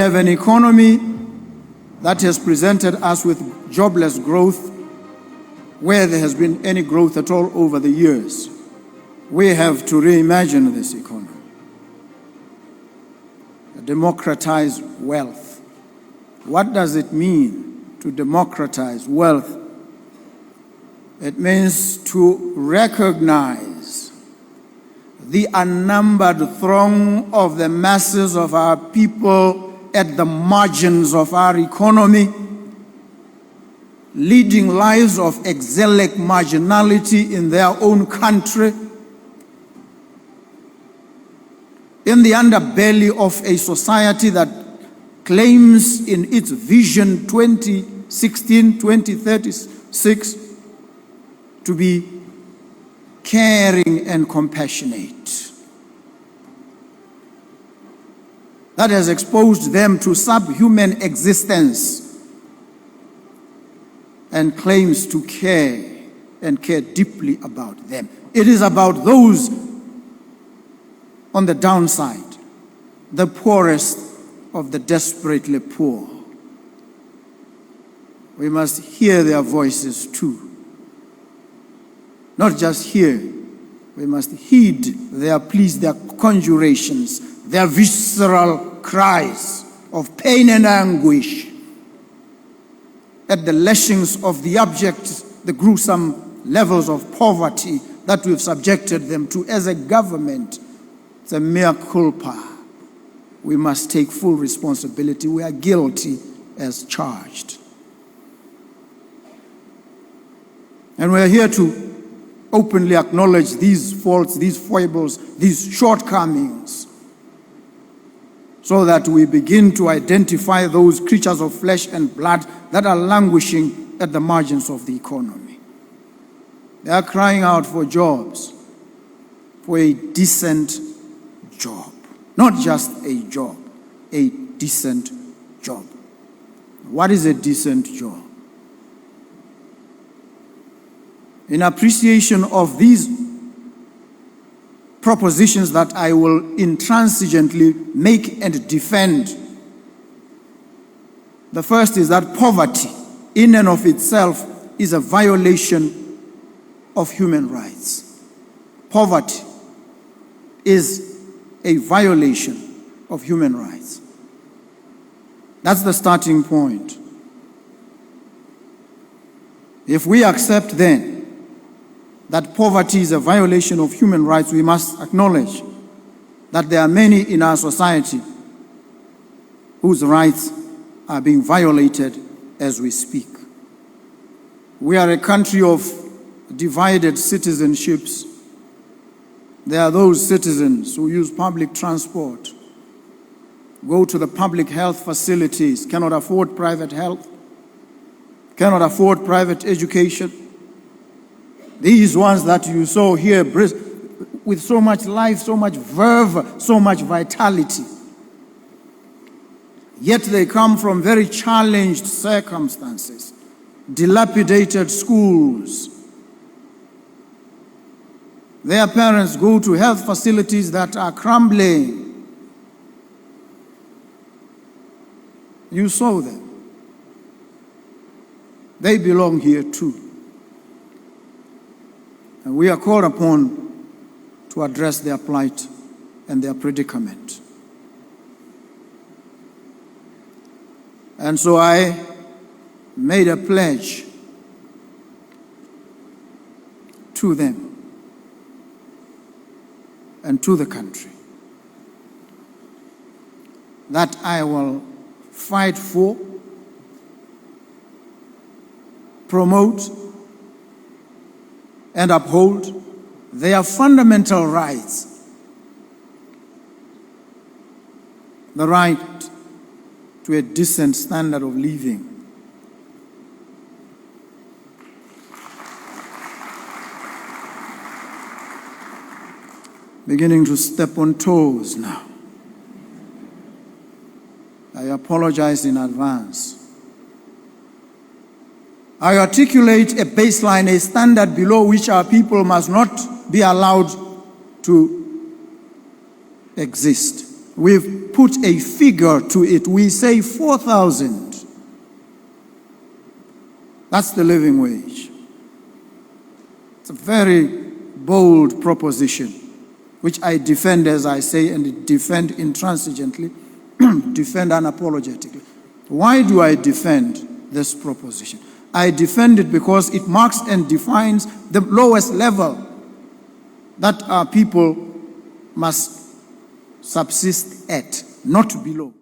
We have an economy that has presented us with jobless growth where there has been any growth at all over the years. We have to reimagine this economy. Democratize wealth. What does it mean to democratize wealth? It means to recognize the unnumbered throng of the masses of our people at the margins of our economy, leading lives of exilic marginality in their own country, in the underbelly of a society that claims in its vision 2016-2036 to be caring and compassionate. That has exposed them to subhuman existence and claims to care and care deeply about them. It is about those on the downside, the poorest of the desperately poor. We must hear their voices too. Not just hear, we must heed their pleas, their conjurations, their visceral cries of pain and anguish at the lashings of the abject, the gruesome levels of poverty that we've subjected them to as a government. It's a mea culpa. We must take full responsibility. We are guilty as charged. And we are here to openly acknowledge these faults, these foibles, these shortcomings, so that we begin to identify those creatures of flesh and blood that are languishing at the margins of the economy. They are crying out for jobs, for a decent job. Not just a job, a decent job. What is a decent job? In appreciation of these propositions that I will intransigently make and defend, the first is that poverty in and of itself is a violation of human rights. Poverty is a violation of human rights. That's the starting point. If we accept then that poverty is a violation of human rights, we must acknowledge that there are many in our society whose rights are being violated as we speak. We are a country of divided citizenships. There are those citizens who use public transport, go to the public health facilities, cannot afford private health, cannot afford private education. These ones that you saw here with so much life, so much verve, so much vitality. Yet they come from very challenged circumstances, dilapidated schools. Their parents go to health facilities that are crumbling. You saw them. They belong here too. And we are called upon to address their plight and their predicament. And so I made a pledge to them and to the country that I will fight for, promote, and uphold their fundamental rights. The right to a decent standard of living. Beginning to step on toes now. I apologize in advance. I articulate a baseline, a standard below which our people must not be allowed to exist. We've put a figure to it. We say 4,000. That's the living wage. It's a very bold proposition, which I defend, as I say, and defend intransigently, defend unapologetically. Why do I defend this proposition? I defend it because it marks and defines the lowest level that our people must subsist at, not below.